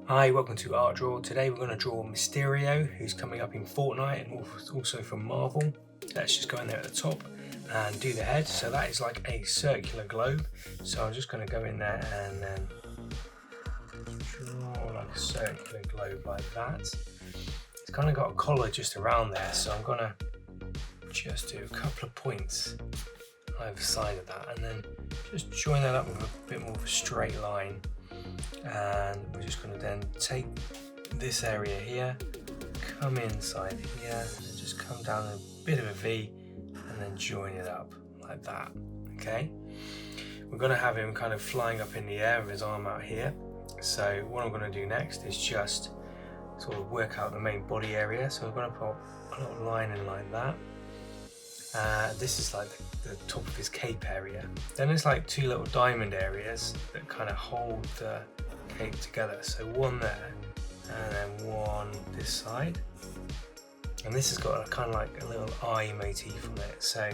Hi, welcome to howtodraw. Today we're going to draw Mysterio, who's coming up in Fortnite and also from Marvel. Let's just go in there at the top and do the head. So that is like a circular globe. So I'm just going to go in there and then draw like a circular globe like that. It's kind of got a collar just around there, so I'm going to just do a couple of points either side of that and then just join that up with a bit more of a straight line. And we're just going to then take this area here, come inside here, and just come down a bit of a V and then join it up like that. Okay, we're going to have him kind of flying up in the air with his arm out here. So what I'm going to do next is just sort of work out the main body area. So I'm going to put a little line in like that. This is like the top of his cape area. Then there's like two little diamond areas that kind of hold the cape together. So one there and then one this side. And this has got a kind of like a little eye motif on it. So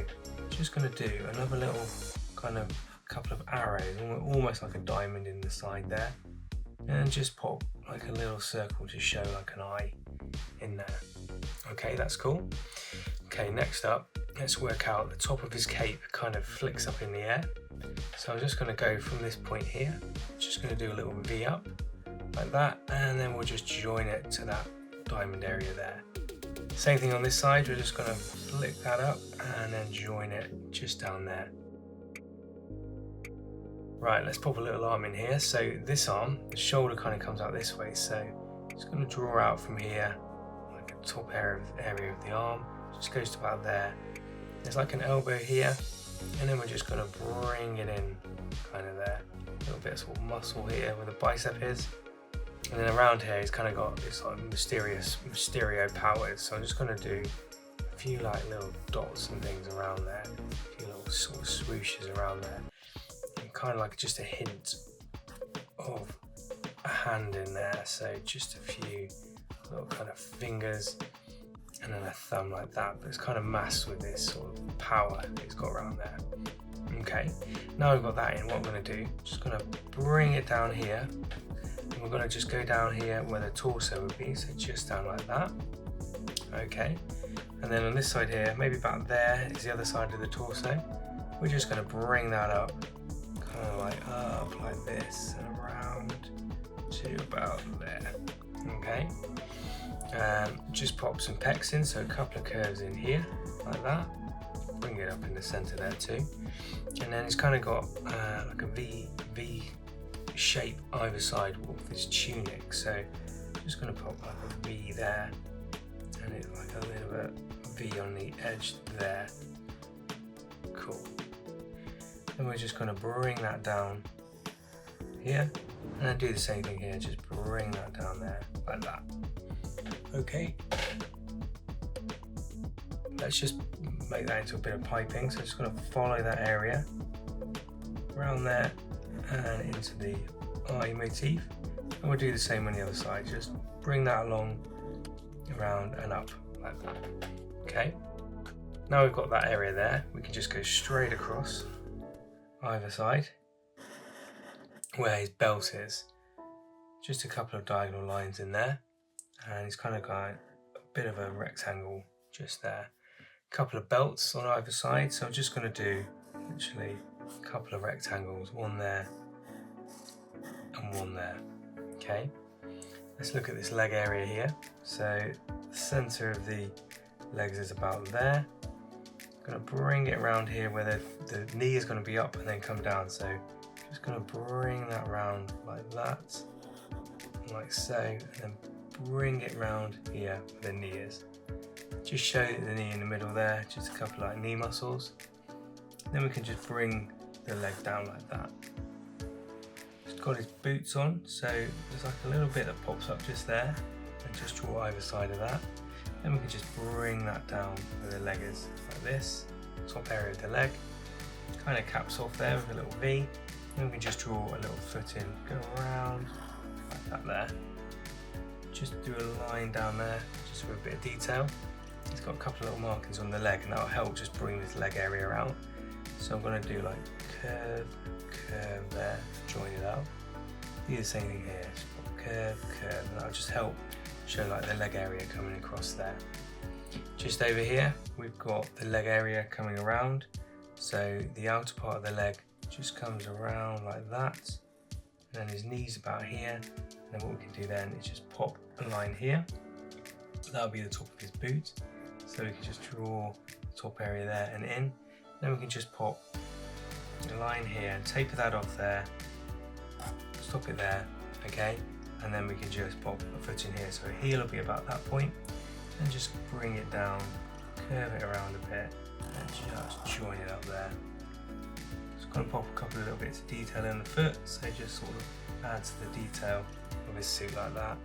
just going to do another little kind of couple of arrows, almost like a diamond in the side there. And just pop like a little circle to show like an eye in there. Okay, that's cool. Okay, next up, let's work out the top of his cape kind of flicks up in the air. So I'm just going to go from this point here, just going to do a little V up like that, and then we'll just join it to that diamond area there. Same thing on this side, we're just going to flick that up and then join it just down there. Right, let's pop a little arm in here. So this arm, the shoulder kind of comes out this way, so just going to draw out from here like a top area of the arm, just goes to about there. There's like an elbow here, and then we're just going to bring it in kind of there. A little bit of sort of muscle here where the bicep is. And then around here he's kind of got this like Mysterio powers. So I'm just going to do a few like little dots and things around there. A few little sort of swooshes around there. And kind of like just a hint of a hand in there. So just a few little kind of fingers. And then a thumb like that, but it's kind of masked with this sort of power that it's got around there. Okay, now we've got that in, what I'm going to do, just going to bring it down here, and we're going to just go down here where the torso would be, so just down like that. Okay, and then on this side here, maybe about there is the other side of the torso. We're just going to bring that up, kind of like up like this and around to about there. Okay. Just pop some pecs in, so a couple of curves in here like that, bring it up in the center there too, and then it's kind of got like a V shape either side of this tunic, so just going to pop like a V there and it's like a little bit V on the edge there. Cool. Then we're just going to bring that down here and then do the same thing here, just bring that down there like that. Okay, let's just make that into a bit of piping. So I'm just going to follow that area around there and into the eye motif, and we'll do the same on the other side. Just bring that along, around and up like that. Okay, now we've got that area there, we can just go straight across either side where his belt is. Just a couple of diagonal lines in there. And he's kind of got a bit of a rectangle just there. A couple of belts on either side, so I'm just going to do literally a couple of rectangles, one there and one there. Okay, let's look at this leg area here. So the center of the legs is about there. I'm going to bring it around here where the knee is going to be up and then come down. So just going to bring that around like that, like so, and then bring it round here where the knee is. Just show the knee in the middle there, just a couple of like knee muscles. Then we can just bring the leg down like that. He's got his boots on, so there's like a little bit that pops up just there, and just draw either side of that. Then we can just bring that down where the leg is, like this. Top area of the leg, kind of caps off there with a little V. Then we can just draw a little foot in, go around like that there. Just do a line down there, just with a bit of detail. It's got a couple of little markings on the leg, and that'll help just bring this leg area out. So I'm going to do like curve there, join it up. Do the same thing here, just put a curve, curve, and that'll just help show like the leg area coming across there. Just over here, we've got the leg area coming around. So the outer part of the leg just comes around like that. And then his knees about here. And then what we can do then is just pop a line here. That'll be the top of his boot. So we can just draw the top area there and in. Then we can just pop a line here and taper that off there. Stop it there, okay? And then we can just pop a foot in here. So a heel will be about that point. And just bring it down, curve it around a bit, and just join it up there. Just going to pop a couple of little bits of detail in the foot, so just sort of adds to the detail of his suit like that.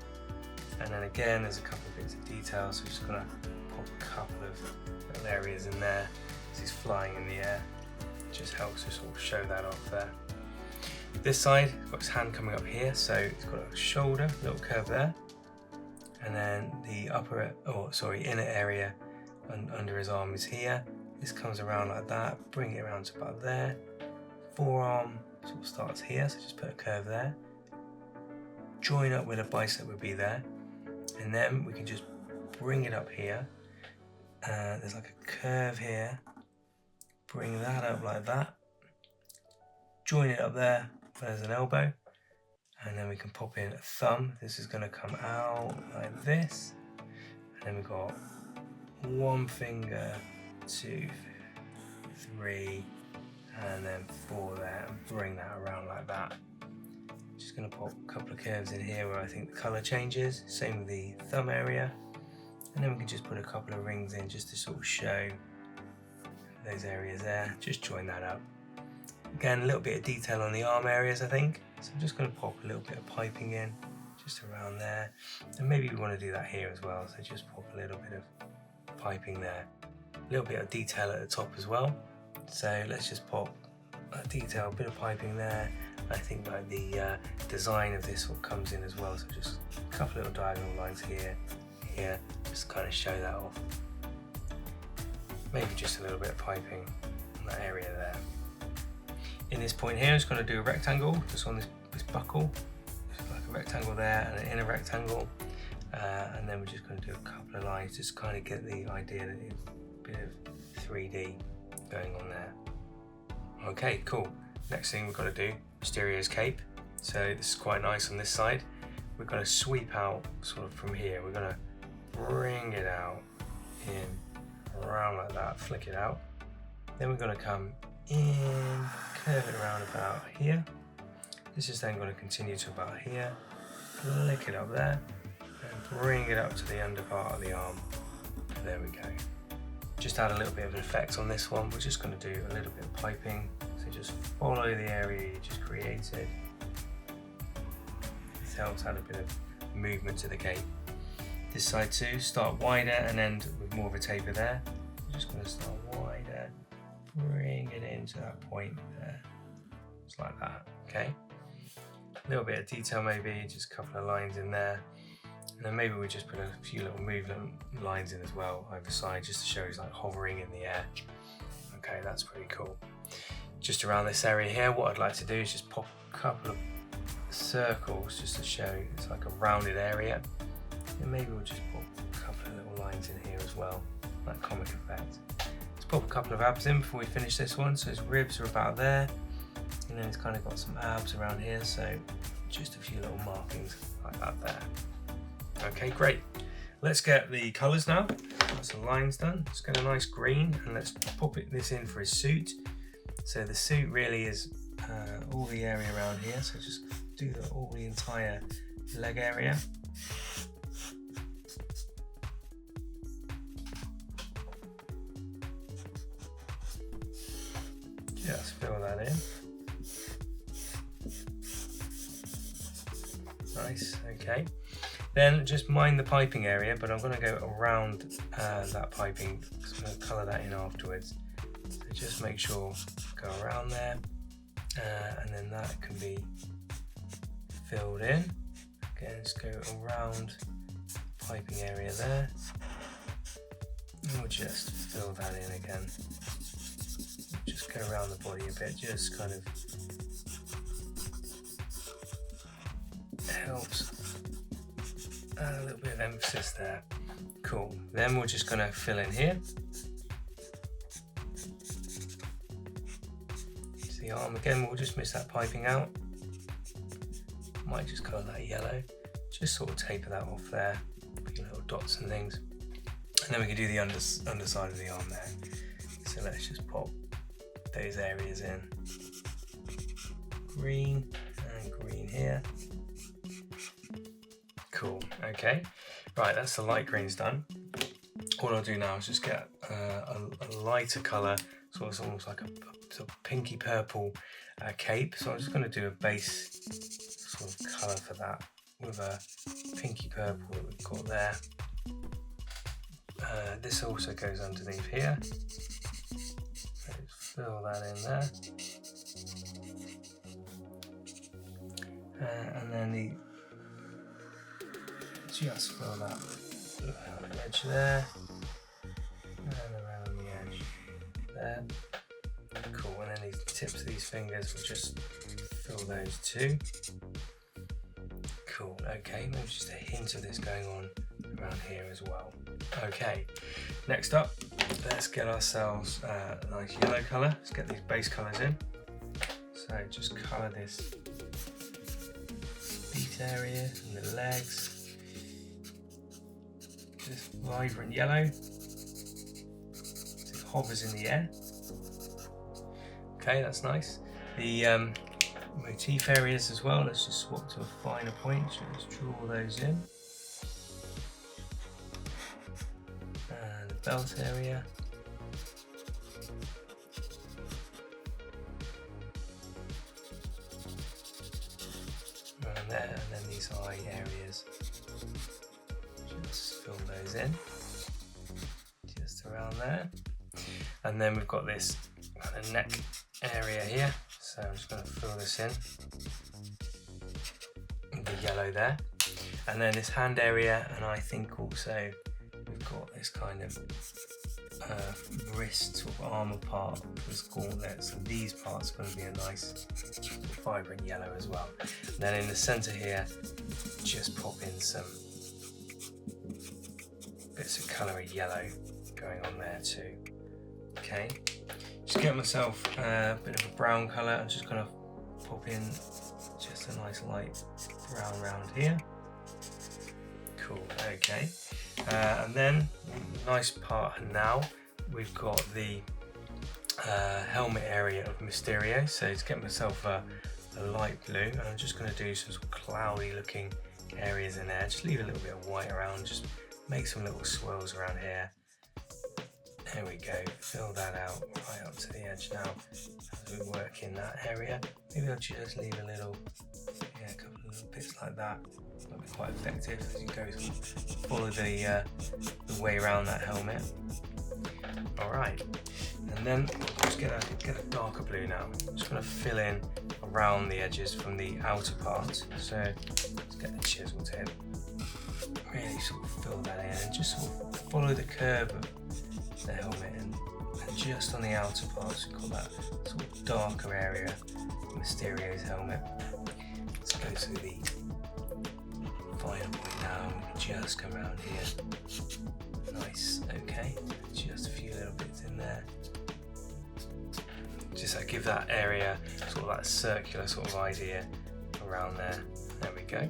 And then again, there's a couple of bits of detail, so just going to pop a couple of little areas in there as he's flying in the air. It just helps to sort of show that off there. This side, he's got his hand coming up here, so he's got a shoulder, little curve there. And then the inner area under his arm is here. This comes around like that, bring it around to about there. Forearm sort of starts here, so just put a curve there. Join up where the bicep would be there. And then we can just bring it up here. There's like a curve here. Bring that up like that. Join it up there, there's an elbow. And then we can pop in a thumb. This is going to come out like this. And then we've got 1 finger, 2, 3, and then 4 there, and bring that around like that. Just going to pop a couple of curves in here where I think the colour changes. Same with the thumb area. And then we can just put a couple of rings in just to sort of show those areas there. Just join that up. Again, a little bit of detail on the arm areas, I think. So I'm just going to pop a little bit of piping in, just around there. And maybe we want to do that here as well, so just pop a little bit of piping there. A little bit of detail at the top as well. So let's just pop a detail, a bit of piping there. I think like the design of this one comes in as well, so just a couple of little diagonal lines here, here, just kind of show that off. Maybe just a little bit of piping on that area there. In this point here, I'm just going to do a rectangle just on this buckle. Just like a rectangle there and an inner rectangle. And then we're just going to do a couple of lines, just kind of get the idea that it's a bit of 3D going on there. Okay, cool. Next thing we've got to do, Mysterio's cape. So this is quite nice on this side. We're going to sweep out sort of from here. We're going to bring it out in, around like that, flick it out. Then we're going to come in, curve it around about here. This is then going to continue to about here, flick it up there, and bring it up to the under part of the arm. There we go. Just add a little bit of an effect on this one. We're just going to do a little bit of piping. So just follow the area you just created. This helps add a bit of movement to the cape. This side too, start wider and end with more of a taper there. I'm just going to start wider, bring it into that point there, just like that, okay? A little bit of detail maybe, just a couple of lines in there. And then maybe we just put a few little movement lines in as well, either side, just to show he's like hovering in the air. Okay, that's pretty cool. Just around this area here, what I'd like to do is just pop a couple of circles just to show it's like a rounded area. And maybe we'll just pop a couple of little lines in here as well, that comic effect. Let's pop a couple of abs in before we finish this one. So his ribs are about there, and then it's kind of got some abs around here, so just a few little markings like that there. Okay, great. Let's get the colours now. Got some lines done. Let's get a nice green, and let's pop this in for his suit. So the suit really is all the area around here, so just do all the entire leg area. Just fill that in. Nice, okay. Then just mind the piping area, but I'm going to go around that piping, so I'm going to colour that in afterwards. So just make sure, go around there, and then that can be filled in. Again, just go around the piping area there, and we'll just fill that in again. Just go around the body a bit, just kind of helps add a little bit of emphasis there. Cool. Then we're just going to fill in here. It's the arm again. We'll just miss that piping out. Might just colour that yellow. Just sort of taper that off there. Put your little dots and things. And then we can do the underside of the arm there. So let's just pop those areas in. Green and green here. Cool, okay. Right, that's the light greens done. All I'll do now is just get a lighter colour, so it's almost like a sort of pinky purple cape. So I'm just going to do a base sort of colour for that with a pinky purple that we've got there. This also goes underneath here. Let's fill that in there. And then just fill that edge there. And around the edge there. Cool, and then these tips of these fingers, we'll just fill those too. Cool, okay, maybe just a hint of this going on around here as well. Okay, next up, let's get ourselves a nice yellow colour. Let's get these base colours in. So just colour this feet area and the legs. This vibrant yellow. It hovers in the air. Okay, that's nice. The motif areas as well, let's just swap to a finer point. So let's draw those in. And the belt area. And there, and then these eye areas. Just fill those in. Just around there. And then we've got this kind of neck area here. So I'm just going to fill this in. The yellow there. And then this hand area, and I think also we've got this kind of wrist sort of armour part for this gauntlet. So these parts are going to be a nice vibrant yellow as well. And then in the centre here, just pop in some bits of coloured yellow going on there too. Okay, just get myself a bit of a brown colour. I'm just going to pop in just a nice light brown round here. Cool, okay. And then, nice part now, we've got the helmet area of Mysterio. So to get myself a light blue, and I'm just going to do some sort of cloudy looking areas in there. Just leave a little bit of white around, just make some little swirls around here. There we go, fill that out right up to the edge now as we work in that area. Maybe I'll just leave a little, a couple of little bits like that. That'll be quite effective as you go follow the way around that helmet. Alright, and then just get a darker blue now. I'm just going to fill in around the edges from the outer part. So let's get the chisel tip. Really sort of fill that in and just sort of follow the curve of the helmet and just on the outer parts we've got that sort of darker area of Mysterio's helmet. Let's go to the final point now, we can just come around here. Nice, okay, just a few little bits in there. Just to give that area sort of that circular sort of idea around there. There we go.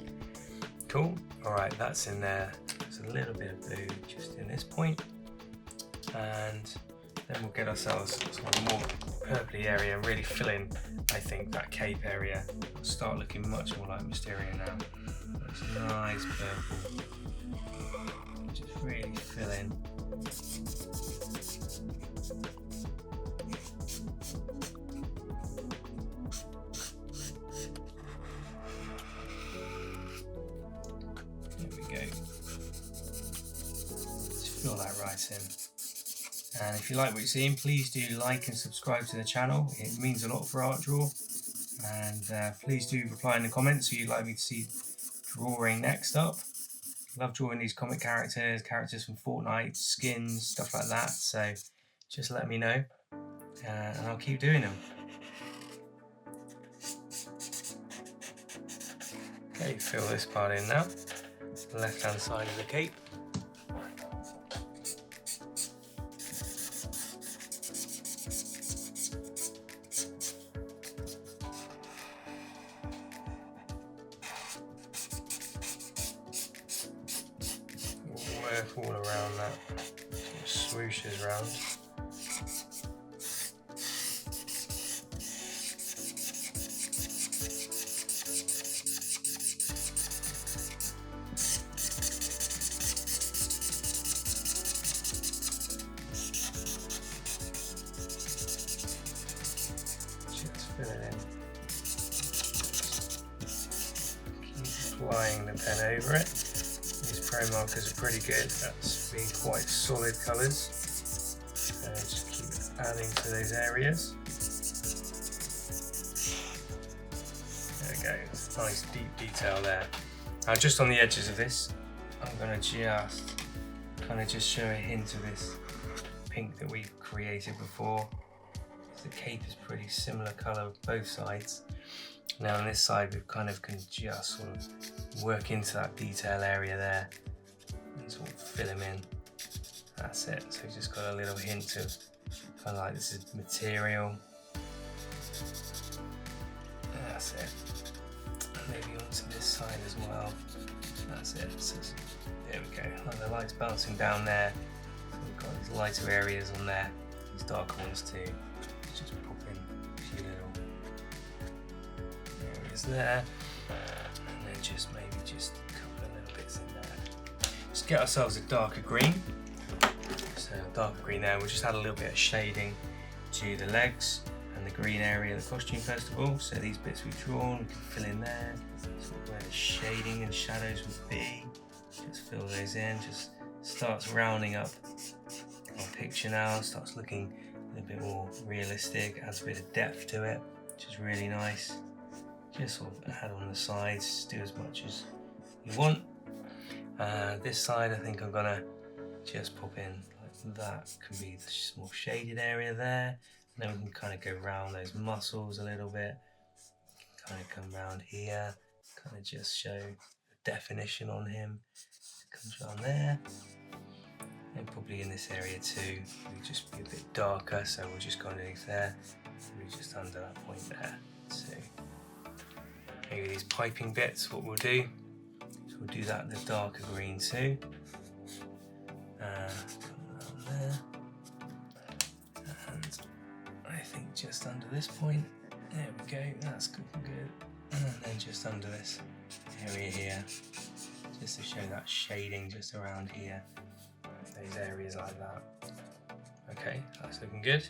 Cool, alright, that's in there. There's a little bit of blue just in this point. And then we'll get ourselves sort of more purpley area and really fill in, I think, that cape area. It'll start looking much more like Mysterio now. That's nice purple. Just really fill in. There we go. Just fill that right in. And if you like what you're seeing, please do like and subscribe to the channel. It means a lot for howtodraw. And please do reply in the comments who you'd like me to see drawing next up. Love drawing these comic characters from Fortnite, skins, stuff like that. So just let me know and I'll keep doing them. Okay, fill this part in now. the left hand side of the cape. Work all around that, sort of swooshes around. Just fill it in. Keep applying the pen over it. These pro markers are pretty good. That's being quite solid colours. So just keep adding to those areas. There we go. It's nice deep detail there. Now just on the edges of this, I'm going to just kind of just show a hint of this pink that we've created before. The cape is pretty similar colour both sides. Now on this side we kind of can just sort of work into that detail area there and sort of fill them in. That's it. So we've just got a little hint of kind of like this is material. That's it. And maybe onto this side as well. That's it. So there we go. Like the light's bouncing down there. So we've got these lighter areas on there, these darker ones too. Just pop in a few little areas there, and then just maybe just a couple of little bits in there. Just get ourselves a darker green. So darker green there. We'll just add a little bit of shading to the legs and the green area of the costume first of all. So these bits we've drawn, we can fill in there. Sort of where the shading and shadows would be. Just fill those in. Just starts rounding up our picture now. Starts looking a bit more realistic, adds a bit of depth to it, which is really nice. Just sort of add on the sides, do as much as you want. This side I think I'm gonna just pop in like that, can be the small shaded area there, and then we can kind of go around those muscles a little bit, kind of come around here, kind of just show the definition on him. It comes around there. And probably in this area too, we'll just be a bit darker, so we'll just go underneath there, maybe just under that point there. So maybe these piping bits, what we'll do, so we'll do that in the darker green too. Come around there, and I think just under this point, there we go, that's good, and then just under this area here, just to show that shading just around here. Those areas like that. Okay, that's looking good.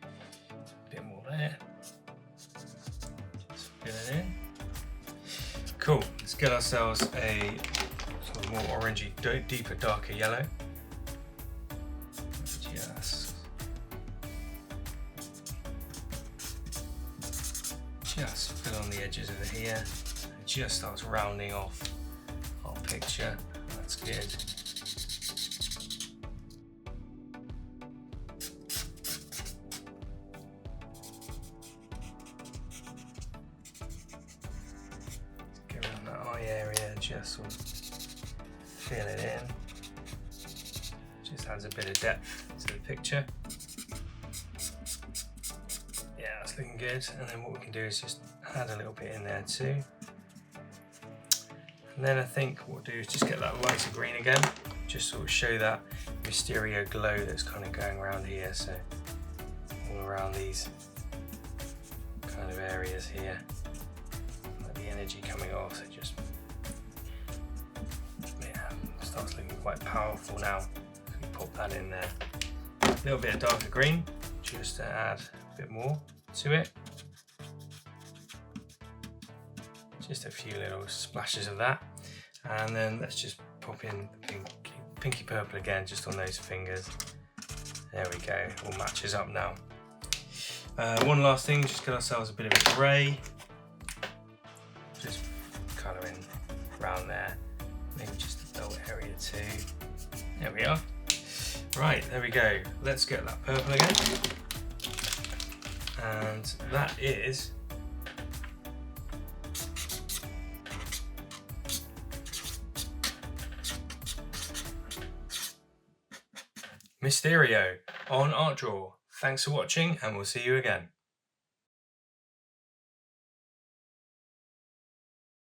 A bit more there. Just fill it in. Cool. Let's get ourselves a sort of more orangey, deeper, darker yellow. Just fill on the edges of it here. It just starts rounding off our picture. That's good. Just sort of fill it in, just adds a bit of depth to the picture. Yeah, that's looking good. And then what we can do is just add a little bit in there too. And then I think what we'll do is just get that lighter green again, just sort of show that Mysterio glow that's kind of going around here. So all around these kind of areas here, like the energy coming off, so just starts looking quite powerful now. We pop that in there. A little bit of darker green, just to add a bit more to it. Just a few little splashes of that. And then let's just pop in the pinky purple again, just on those fingers. There we go, all matches up now. One last thing, just get ourselves a bit of a grey. Just colour in around there. Maybe just the belt area too. There we are. Right, there we go. Let's get that purple again. And that is Mysterio on Art Draw. Thanks for watching, and we'll see you again.